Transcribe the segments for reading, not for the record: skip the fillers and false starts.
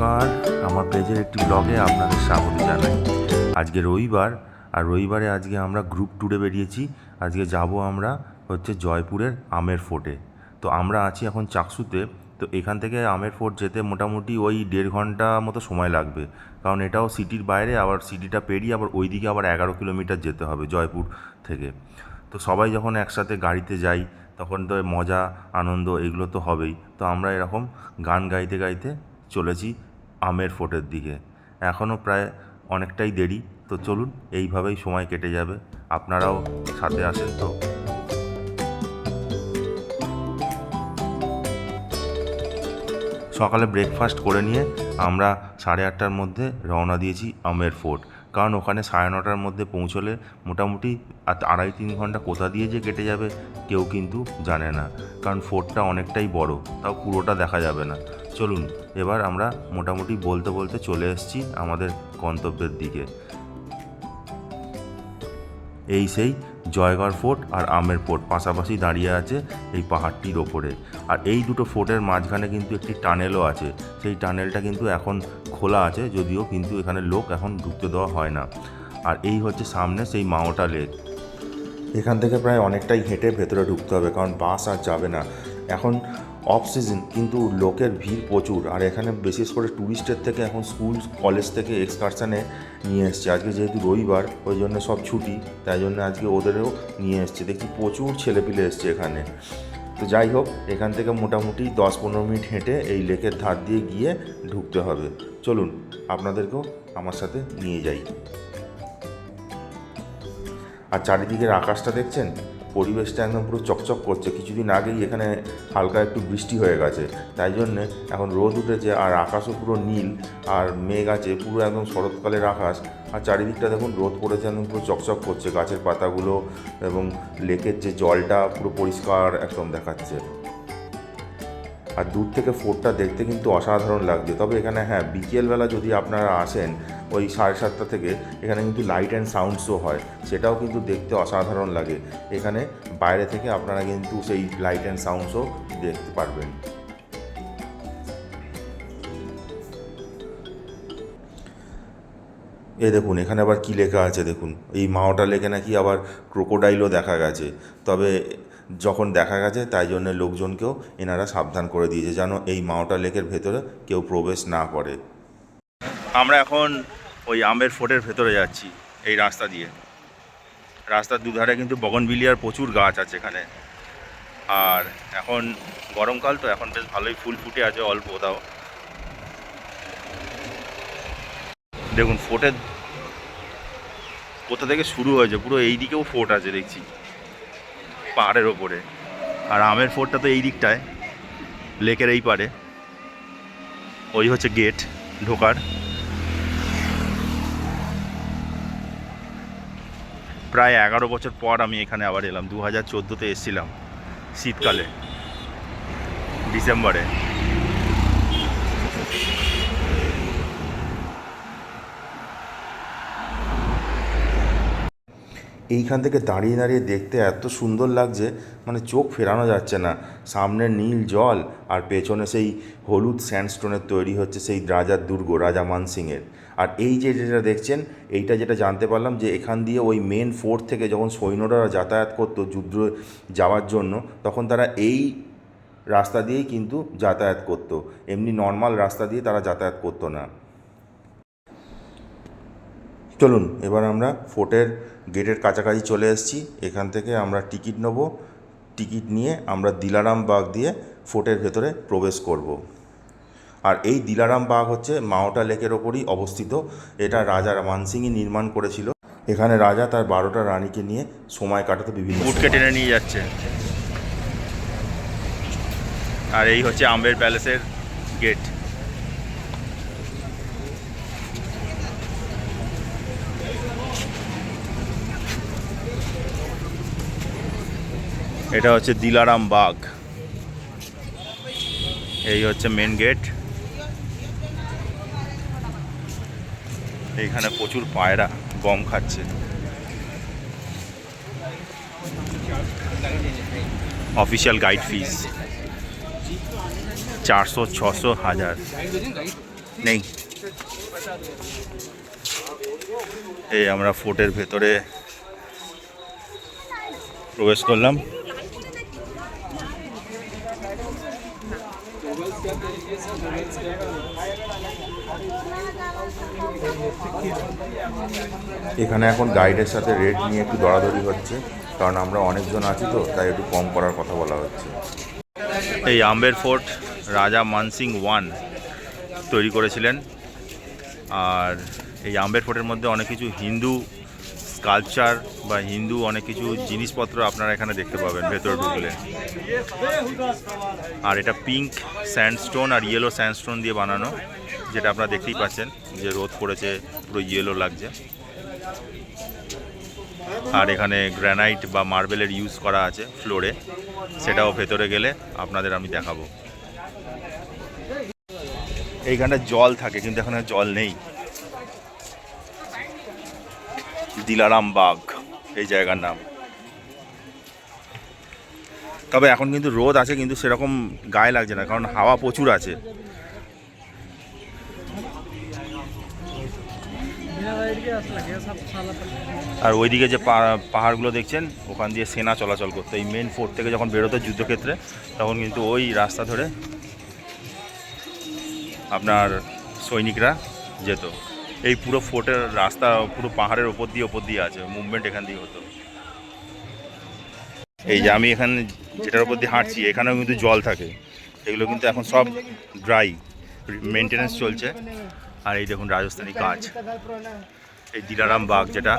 নমস্কার, আমার পেজের একটি ব্লগে আপনাদের স্বাগত জানাই। আজকে রবিবার, আর রবিবারে আজকে আমরা গ্রুপ ট্যুরে বেরিয়েছি। আজকে যাব আমরা হচ্ছে জয়পুরের আমের ফোর্টে। তো আমরা আছি এখন চাকসুতে। তো এখান থেকে আমের ফোর্ট যেতে মোটামুটি ওই 1.5 ঘন্টা মতো সময় লাগবে, কারণ এটাও সিটির বাইরে, আবার সিটিটা পেরিয়ে আবার ওইদিকে আবার 11 কিলোমিটার যেতে হবে জয়পুর থেকে। তো সবাই যখন একসাথে গাড়িতে যাই তখন তো মজা আনন্দ এগুলো তো হবেই। তো আমরা এরকম গান গাইতে গাইতে চলেছি আমের ফোর্টের দিকে। এখনও প্রায় অনেকটাই দেরি, তো চলুন এইভাবেই সময় কেটে যাবে। আপনারাও সাথে আসেন। তো সকালে ব্রেকফাস্ট করে নিয়ে আমরা 8:30টার মধ্যে রওনা দিয়েছি আমের ফোর্ট, কারণ ওখানে 9:30টার মধ্যে পৌঁছলে মোটামুটি 2.5-3 ঘন্টা কোথা দিয়ে যে কেটে যাবে কেউ কিন্তু জানে না, কারণ ফোর্টটা অনেকটাই বড়, তাও পুরোটা দেখা যাবে না। চলুন এবার আমরা মোটামুটি বলতে বলতে চলে এসেছি আমাদের গন্তব্যের দিকে। এই সেই জয়গড় ফোর্ট আর আমের ফোর্ট পাশাপাশি দাঁড়িয়ে আছে এই পাহাড়টির ওপরে। আর এই দুটো ফোর্টের মাঝখানে কিন্তু একটি টানেলও আছে। সেই টানেলটা কিন্তু এখন খোলা আছে যদিও, কিন্তু এখানে লোক এখন ঢুকতে দেওয়া হয় না। আর এই হচ্ছে সামনে সেই মাওটা লেক। এখান থেকে প্রায় অনেকটাই হেঁটে ভেতরে ঢুকতে হবে, কারণ বাস আর যাবে না। এখন অফ সিজন, কিন্তু লোকের ভিড় প্রচুর। আর এখানে বিশেষ করে ট্যুরিস্টের থেকে এখন স্কুল কলেজ থেকে এক্সকারশানে নিয়ে এসছে। আজকে যেহেতু রবিবার, ওই জন্য সব ছুটি, তাই জন্য আজকে ওদেরও নিয়ে এসছে। দেখছি প্রচুর ছেলেপিলে এসছে এখানে। তো যাই হোক, এখান থেকে মোটামুটি 10-15 মিনিট হেঁটে এই লেকের ধার দিয়ে গিয়ে ঢুকতে হবে। চলুন আপনাদেরকেও আমার সাথে নিয়ে যাই। আর চারিদিকের আকাশটা দেখছেন, পরিবেশটা একদম পুরো চকচক করছে। কিছুদিন আগেই এখানে হালকা একটু বৃষ্টি হয়ে গেছে, তাই জন্যে এখন রোদ উঠেছে আর আকাশও পুরো নীল, আর মেঘ আছে, পুরো একদম শরৎকালের আকাশ। আর চারিদিকটা দেখুন রোদ পড়েছে, একদম পুরো চকচক করছে, গাছের পাতাগুলো এবং লেকের যে জলটা পুরো পরিষ্কার একদম দেখাচ্ছে। আর দূর থেকে ফোর্টটা দেখতে কিন্তু অসাধারণ লাগছে। তবে এখানে হ্যাঁ, বিকেলবেলা যদি আপনারা আসেন ওই 7:30 থেকে, এখানে কিন্তু লাইট অ্যান্ড সাউন্ড শো হয়, সেটাও কিন্তু দেখতে অসাধারণ লাগে। এখানে বাইরে থেকে আপনারা কিন্তু সেই লাইট অ্যান্ড সাউন্ড শো দেখতে পারবেন। দেখুন এখানে আবার কী লেখা আছে দেখুন, এই মাওটা লেকে নাকি আবার ক্রোকোডাইলও দেখা গেছে। তবে যখন দেখা গেছে তাই জন্য লোকজনকেও এনারা সাবধান করে দিয়েছে, যেন এই মাওটা লেকের ভেতরে কেউ প্রবেশ না করে। আমরা এখন ওই আমের ফোর্টের ভেতরে যাচ্ছি এই রাস্তা দিয়ে। রাস্তার দুধারে কিন্তু বগনভিলিয়ার প্রচুর গাছ আছে এখানে। আর এখন গরমকাল, তো এখন বেশ ভালোই ফুল ফুটে আছে, অল্প তাও। দেখুন ফোর্টের কোথা থেকে শুরু হয়েছে, পুরো এই দিকেও ফোর্ট আছে দেখছি পাহাড়ের ওপরে। আর আমের ফোর্টটা তো এই দিকটায়, লেকের এই পারে। ওই হচ্ছে গেট ঢোকার। প্রায় 11 বছর পর আমি এখানে আবার এলাম। 2014-তে এসেছিলাম শীতকালে, ডিসেম্বরে। এইখান থেকে দাঁড়িয়ে দাঁড়িয়ে দেখতে এত সুন্দর লাগছে, মানে চোখ ফেরানো যাচ্ছে না। সামনে নীল জল, আর পেছনে সেই হলুদ স্যান্ডস্টোনের তৈরি হচ্ছে সেই রাজার দুর্গ, রাজা মানসিংয়ের। আর এই যে যেটা দেখছেন, এইটা যেটা জানতে পারলাম যে এখান দিয়ে ওই মেন ফোর্ট থেকে যখন সৈন্যরা যাতায়াত করতো যুদ্ধ যাওয়ার জন্য, তখন তারা এই রাস্তা দিয়েই কিন্তু যাতায়াত করতো, এমনি নর্মাল রাস্তা দিয়ে তারা যাতায়াত করতো না। চলুন এবার আমরা ফোর্টের গেটের কাছাকাছি চলে এসেছি। এখান থেকে আমরা টিকিট নেব। টিকিট নিয়ে আমরা দিলারাম বাগ দিয়ে ফোর্টের ভেতরে প্রবেশ করব। আর এই দিলারাম বাগ হচ্ছে মাওটা লেকের ওপরই অবস্থিত। এটা রাজা মানসিংই নির্মাণ করেছিল। এখানে রাজা তার 12টা রানীকে নিয়ে সময় কাটাতে বিভিন্ন উটকে টেনে নিয়ে যাচ্ছে। আর এই হচ্ছে আম্বের প্যালেসের গেট। এটা হচ্ছে দিলারাম বাগ। এই হচ্ছে মেন গেট। এইখানে প্রচুর পায়রা গম খাচ্ছে। অফিসিয়াল গাইড ফিস 400, 600, 1000। নেই। এই আমরা ফোর্টের ভেতরে প্রবেশ করলাম। এখানে এখন গাইডের সাথে রেট নিয়ে একটু দরাদরি হচ্ছে, কারণ আমরা অনেকজন আছি তো, তাই একটু কম করার কথা বলা হচ্ছে। এই আম্বের ফোর্ট রাজা মানসিং ওয়ান তৈরি করেছিলেন। আর এই আম্বের ফোর্টের মধ্যে অনেক কিছু হিন্দু স্কাল্পচার বা হিন্দু অনেক কিছু জিনিসপত্র আপনারা এখানে দেখতে পাবেন ভেতরে ঢুকলে। আর এটা পিঙ্ক স্যান্ডস্টোন আর ইয়েলো স্যান্ডস্টোন দিয়ে বানানো, যেটা আপনারা দেখতেই পাচ্ছেন যে রোদ পড়েছে, পুরো ইয়েলো লাগছে। আর এখানে গ্রানাইট বা মার্বেলের ইউজ করা আছে ফ্লোরে, সেটাও ভেতরে গেলে আপনাদের আমি দেখাবো। এইখানটা জল থাকে, কিন্তু এখানে জল নেই। দিলারাম বাগ এই জায়গার নাম। তবে এখন কিন্তু রোদ আছে, কিন্তু সেরকম গায়ে লাগছে না, কারণ হাওয়া প্রচুর আছে। আর ওইদিকে যে পাহাড়গুলো দেখছেন, ওখান দিয়ে সেনা চলাচল করতো। এই মেন ফোর্ট থেকে যখন বেরোতো যুদ্ধক্ষেত্রে, তখন কিন্তু ওই রাস্তা ধরে আপনার সৈনিকরা যেত। এই পুরো ফোর্টের রাস্তা পুরো পাহাড়ের ওপর দিয়ে আছে, মুভমেন্ট এখান দিয়ে হতো। এই যে আমি এখানে যেটার উপর দিয়ে হাঁটছি, এখানেও কিন্তু জল থাকে। এগুলো কিন্তু এখন সব ড্রাই, মেনটেনেন্স চলছে। আর এই দেখুন রাজস্থানী কাজ, এই দিলারাম বাগ যেটা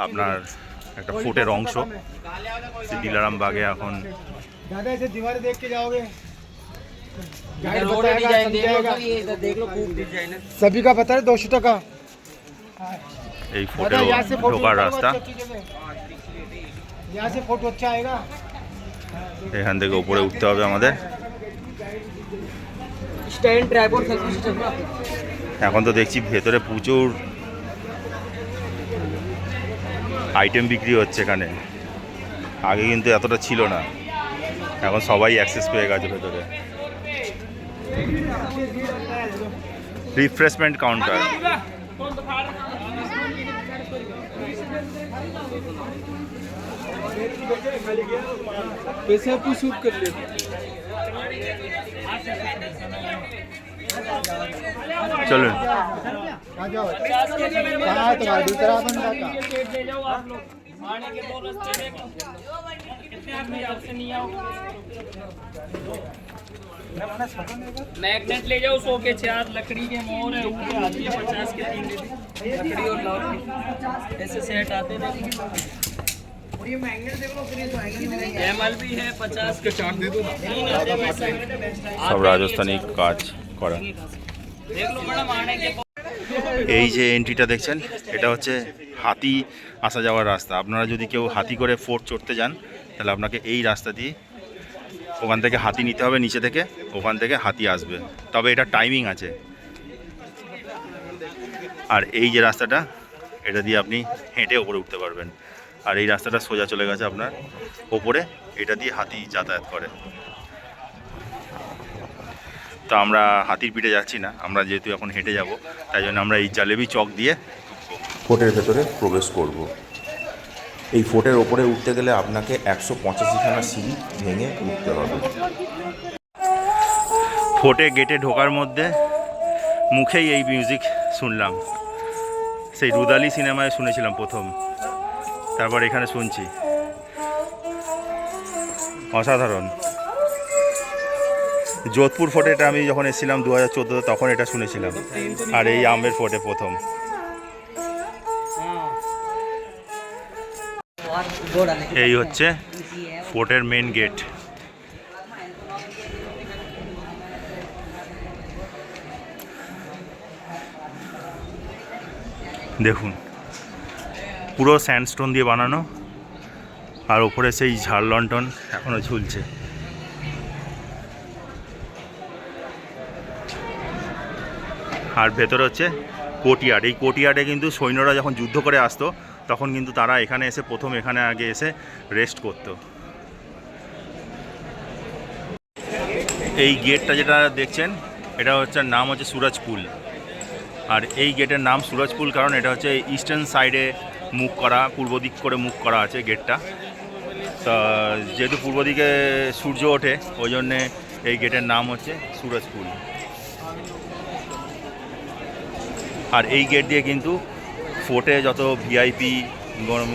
আপনার একটা ফোর্টের অংশ, সেই দিলারাম বাগে এখন सभी का पता है 200 টাকা। এই ফোর্টের ঢোকার রাস্তা। এখান থেকে উপরে উঠতে হবে আমাদের। এখন তো দেখছি ভেতরে প্রচুর আইটেম বিক্রি হচ্ছে এখানে। আগে কিন্তু এতটা ছিল না, এখন সবাই অ্যাক্সেস পেয়ে গেছে ভেতরে। Refreshment counter. চলুন। मैग्नेट ले जाओ 100 के 4, लकड़ी के मोर है ऊपर आती है 50 के 3 दे दी, लकड़ी और लॉक ऐसे सेट आते हैं। और ये मैग्नेट देख लो, फिर ये तो आएगा नहीं। एमएल भी है 50 के 4 दे दो। সব রাজস্থানী কাজ করা। देख लो मैडम आने के। এই যে এন্ট্রিটা দেখছেন, এটা হচ্ছে হাতি আসা যাওয়ার রাস্তা। আপনারা যদি কেউ হাতি করে ফোর্ট চড়তে যান, তাহলে আপনাকে এই রাস্তা দিয়ে ওখান থেকে হাতি নিতে হবে নিচে থেকে, ওখান থেকে হাতি আসবে। তবে এটা টাইমিং আছে। আর এই যে রাস্তাটা, এটা দিয়ে আপনি হেঁটে ওপরে উঠতে পারবেন। আর এই রাস্তাটা সোজা চলে গেছে আপনার ওপরে, এটা দিয়ে হাতি যাতায়াত করে। তো আমরা হাতির পিঠে যাচ্ছি না, আমরা যেহেতু এখন হেঁটে যাব, তাই জন্য আমরা এই জালেবি চক দিয়ে ফোর্টের ভেতরে প্রবেশ করব। এই ফোর্টের ওপরে উঠতে গেলে আপনাকে 185খানা সিঁড়ি ভেঙে উঠতে হবে। ফোর্টে গেটে ঢোকার মধ্যে মুখেই এই মিউজিক শুনলাম। সেই রুদালি সিনেমায় শুনেছিলাম প্রথম, তারপর এখানে শুনছি। অসাধারণ। যোধপুর ফোর্টে এটা আমি যখন এসেছিলাম 2014, তখন এটা শুনেছিলাম। আর এই আম্বের ফোর্টে প্রথম। এই হচ্ছে ফোর্টের মেন গেট। দেখুন পুরো স্যান্ডস্টোন দিয়ে বানানো, আর ওপরে সেই ঝাড় লণ্ঠন এখনো ঝুলছে। আর ভেতরে হচ্ছে কোর্টইয়ার্ড। এই কোর্টইয়ার্ডে কিন্তু সৈন্যরা যখন যুদ্ধ করে আসতো, তখন কিন্তু তারা এখানে এসে প্রথম এখানে আগে এসে রেস্ট করতো। এই গেটটা যেটা দেখছেন, এটা হচ্ছে নাম হচ্ছে সুরজ পুল। আর এই গেটের নাম সুরজপুল, কারণ এটা হচ্ছে ইস্টার্ন সাইডে মুখ করা, পূর্ব দিক করে মুখ করা আছে গেটটা। তা যেহেতু পূর্ব দিকে সূর্য ওঠে ওই জন্যে এই গেটের নাম হচ্ছে সুরজপুল। আর এই গেট দিয়ে কিন্তু ফোর্টে যত ভিআইপি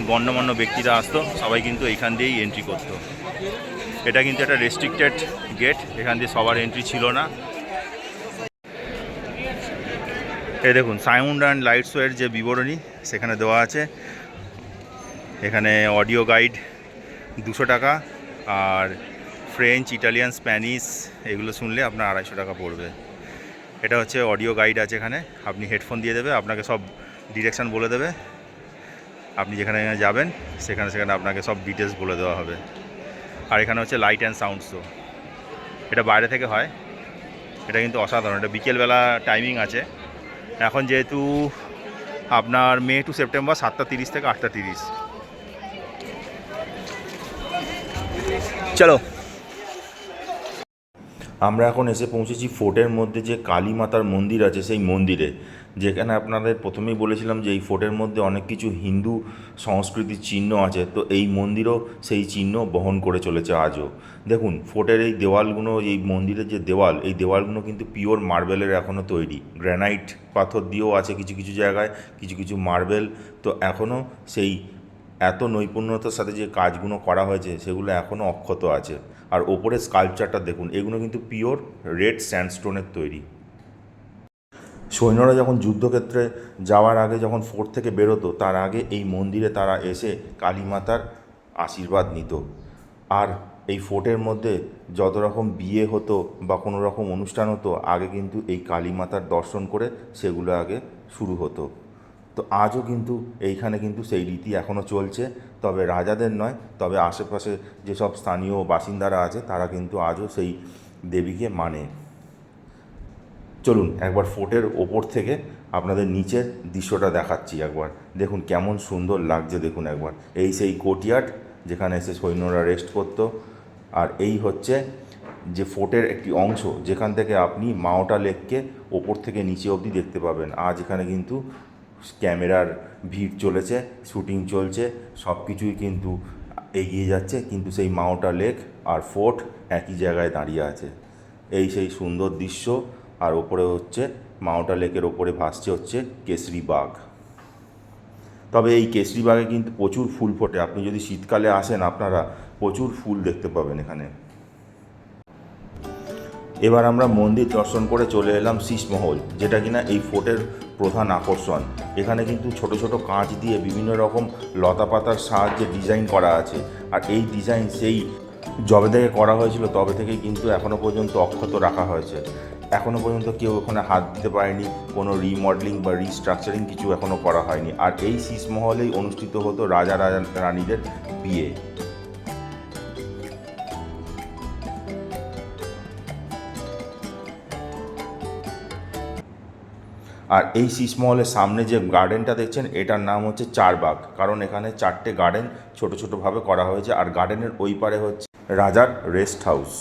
গণ্যমান্য ব্যক্তিরা আসতো সবাই কিন্তু এইখান দিয়েই এন্ট্রি করতো। এটা কিন্তু একটা রেস্ট্রিক্টেড গেট, এখান দিয়ে সবার এন্ট্রি ছিল না। এই দেখুন সাউন্ড অ্যান্ড লাইট শোয়ের যে বিবরণী সেখানে দেওয়া আছে। এখানে অডিও গাইড 200 টাকা, আর ফ্রেঞ্চ, ইটালিয়ান, স্প্যানিশ এগুলো শুনলে আপনার 250 টাকা পড়বে। এটা হচ্ছে অডিও গাইড আছে, এখানে আপনি হেডফোন দিয়ে দেবে, আপনাকে সব ডিরেকশান বলে দেবে, আপনি যেখানে যাবেন সেখানে আপনাকে সব ডিটেলস বলে দেওয়া হবে। আর এখানে হচ্ছে লাইট অ্যান্ড সাউন্ড শো, এটা বাইরে থেকে হয়, এটা কিন্তু অসাধারণ। এটা বিকেলবেলা টাইমিং আছে। এখন যেহেতু আপনার মে টু সেপ্টেম্বর 7:30 থেকে 8:30। চলো, আমরা এখন এসে পৌঁছেছি ফোর্টের মধ্যে যে কালী মাতার মন্দির আছে সেই মন্দিরে, যেখানে আপনাদের প্রথমেই বলেছিলাম যে এই ফোর্টের মধ্যে অনেক কিছু হিন্দু সংস্কৃতির চিহ্ন আছে। তো এই মন্দিরও সেই চিহ্ন বহন করে চলেছে আজও। দেখুন ফোর্টের এই দেওয়ালগুলো, এই মন্দিরের যে দেওয়াল, এই দেওয়ালগুলো কিন্তু পিওর মার্বেলের এখনও তৈরি, গ্রানাইট পাথর দিয়েও আছে কিছু কিছু জায়গায়, কিছু কিছু মার্বেল। তো এখনও সেই এত নৈপুণ্যতার সাথে যে কাজগুলো করা হয়েছে সেগুলো এখনও অক্ষত আছে। আর ওপরে স্কাল্পচারটা দেখুন, এগুলো কিন্তু পিওর রেড স্যান্ডস্টোনের তৈরি। সৈন্যরা যখন যুদ্ধক্ষেত্রে যাওয়ার আগে, যখন ফোর্ট থেকে বেরোতো, তার আগে এই মন্দিরে তারা এসে কালী মাতার আশীর্বাদ নিত। আর এই ফোর্টের মধ্যে যত রকম বিয়ে হতো বা কোনো রকম অনুষ্ঠান হতো, আগে কিন্তু এই কালী মাতার দর্শন করে সেগুলো আগে শুরু হতো। তো আজও কিন্তু এইখানে কিন্তু সেই রীতি এখনও চলছে, তবে রাজাদের নয়, তবে আশেপাশে যেসব স্থানীয় বাসিন্দারা আছে তারা কিন্তু আজও সেই দেবীকে মানে। চলুন একবার ফোর্টের ওপর থেকে আপনাদের নিচের দৃশ্যটা দেখাচ্ছি। একবার দেখুন কেমন সুন্দর লাগছে, দেখুন একবার। এই সেই কোর্টইয়ার্ড যেখানে এসে সৈন্যরা রেস্ট করতো। আর এই হচ্ছে যে ফোর্টের একটি অংশ, যেখান থেকে আপনি মাওটা লেককে ওপর থেকে নিচে অবধি দেখতে পাবেন। আজ এখানে কিন্তু ক্যামেরার ভিড় চলেছে, শুটিং চলছে, সব কিছুই কিন্তু এগিয়ে যাচ্ছে, কিন্তু সেই মাওটা লেক আর ফোর্ট একই জায়গায় দাঁড়িয়ে আছে। এই সেই সুন্দর দৃশ্য। আর ওপরে হচ্ছে মাওটা লেকের ওপরে ভাসছে হচ্ছে কেশরী বাগ। তবে এই কেশরী বাগে কিন্তু প্রচুর ফুল ফোটে, আপনি যদি শীতকালে আসেন আপনারা প্রচুর ফুল দেখতে পাবেন এখানে। এবার আমরা মন্দির দর্শন করে চলে এলাম শীষমহল, যেটা কিনা এই ফোর্টের প্রধান আকর্ষণ। এখানে কিন্তু ছোট ছোট কাঁচ দিয়ে বিভিন্ন রকম লতাপাতার সাহায্যে ডিজাইন করা আছে। আর এই ডিজাইন সেই যবে থেকে করা হয়েছিল তবে থেকেই কিন্তু এখনও পর্যন্ত অক্ষত রাখা হয়েছে। এখনও পর্যন্ত কেউ ওখানে হাত দিতে পারেনি, কোনো রিমডেলিং বা রিস্ট্রাকচারিং কিছু এখনও করা হয়নি। আর এই শীষমহলেই অনুষ্ঠিত হতো রাজা রানীদের বিয়ে। আর এই শীষমহলের সামনে যে গার্ডেনটা দেখছেন এটার নাম হচ্ছে চারবাগ, কারণ এখানে 4টে গার্ডেন ছোট ছোটোভাবে করা হয়েছে। আর গার্ডেনের ওই পারে হচ্ছে রাজার রেস্ট হাউস।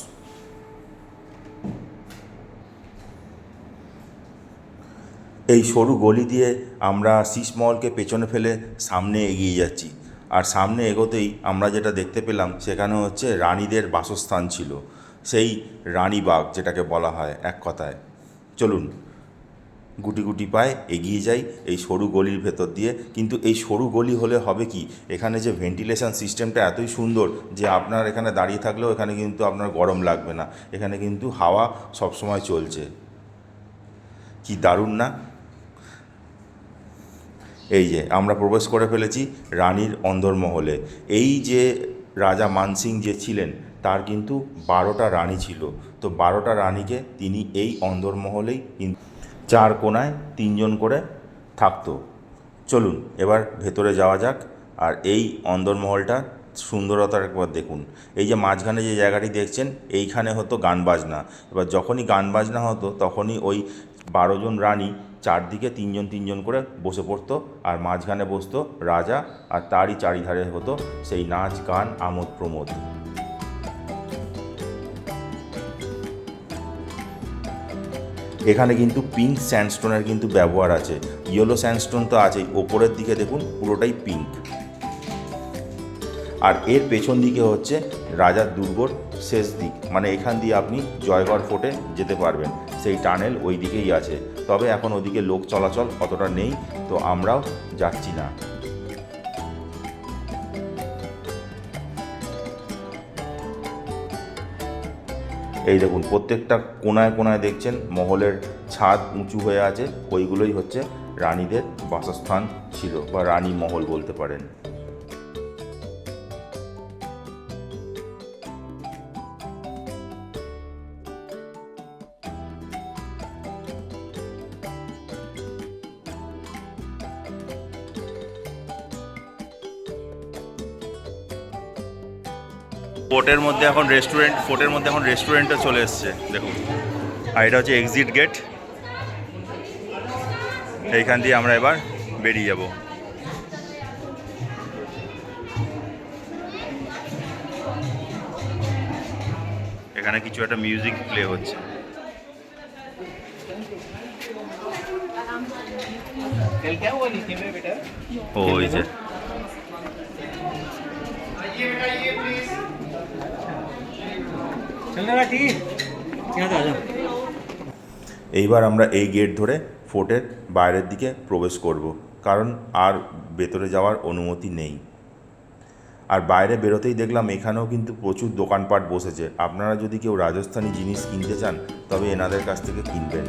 এই সরু গলি দিয়ে আমরা শীষমহলকে পেছনে ফেলে সামনে এগিয়ে যাচ্ছি। আর সামনে এগোতেই আমরা যেটা দেখতে পেলাম সেখানে হচ্ছে রানীদের বাসস্থান ছিল, সেই রানীবাগ যেটাকে বলা হয় এক কথায়। চলুন গুটি গুটি পায়ে এগিয়ে যাই এই সরু গলির ভেতর দিয়ে। কিন্তু এই সরু গলি হলে হবে কি, এখানে যে ভেন্টিলেশন সিস্টেমটা এতই সুন্দর যে আপনার এখানে দাঁড়িয়ে থাকলেও এখানে কিন্তু আপনার গরম লাগবে না, এখানে কিন্তু হাওয়া সবসময় চলছে। কি দারুণ না! এই যে আমরা প্রবেশ করে ফেলেছি রানীর অন্দরমহলে। এই যে রাজা মানসিং যে ছিলেন তার কিন্তু 12টা রানী ছিল। তো 12টা রানীকে তিনি এই অন্দরমহলেই 4 কোণায় 3 জন করে থাকতো। চলুন এবার ভেতরে যাওয়া যাক। আর এই অন্দরমহলটা সুন্দরতার একবার দেখুন। এই যে মাঝখানে যে জায়গাটি দেখছেন এইখানে হতো গান বাজনা। এবার যখনই গান বাজনা হতো তখনই ওই 12 জন রানী চারদিকে 3 জন 3 জন করে বসে পড়তো, আর মাঝখানে বসতো রাজা, আর তারই চারিধারে হতো সেই নাচ গান আমোদ প্রমোদ। এখানে কিন্তু পিঙ্ক স্যান্ডস্টোনের কিন্তু ব্যবহার আছে, ইয়েলো স্যান্ডস্টোন তো আছেই, ওপরের দিকে দেখুন পুরোটাই পিঙ্ক। আর এর পেছন দিকে হচ্ছে রাজার দুর্গর শেষ দিক, মানে এখান দিয়ে আপনি জয়গড় ফোর্টে যেতে পারবেন, সেই টানেল ওই দিকেই আছে। তবে এখন ওদিকে লোক চলাচল অতটা নেই, তো আমরাও যাচ্ছি না। এই দেখুন প্রত্যেকটা কোনায় কোনায় দেখছেন মহলের ছাদ উঁচু হয়ে আছে, ওইগুলোই হচ্ছে রানীদের বাসস্থান ছিল, বা রানী মহল বলতে পারেন। ফোর্টের মধ্যে এখন রেস্টুরেন্টও চলে এসছে দেখুন। আর এটা হচ্ছে এক্সিট গেট, এইখান দিয়ে আমরা এবার বেরিয়ে যাব। এখানে কিছু একটা মিউজিক প্লে হচ্ছে। ও ওই যে এইবার আমরা এই গেট ধরে ফোর্টের বাইরের দিকে প্রবেশ করব, কারণ আর ভেতরে যাওয়ার অনুমতি নেই। আর বাইরে বেরোতেই দেখলাম এখানেও কিন্তু প্রচুর দোকানপাট বসেছে, আপনারা যদি কেউ রাজস্থানী জিনিস কিনতে চান তবে এনাদের কাছ থেকে কিনবেন।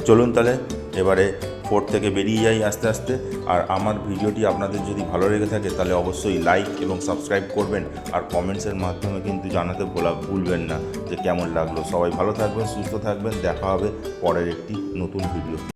চলুন তাহলে এবারে ফোর্ট থেকে বেরিয়ে যাই আস্তে আস্তে। আর আমার ভিডিওটি আপনাদের যদি ভালো লেগে থাকে তাহলে অবশ্যই লাইক এবং সাবস্ক্রাইব করবেন, আর কমেন্টসের মাধ্যমে কিন্তু জানাতে ভুলবেন না যে কেমন লাগলো। সবাই ভালো থাকবেন, সুস্থ থাকবেন, দেখা হবে পরের একটি নতুন ভিডিও।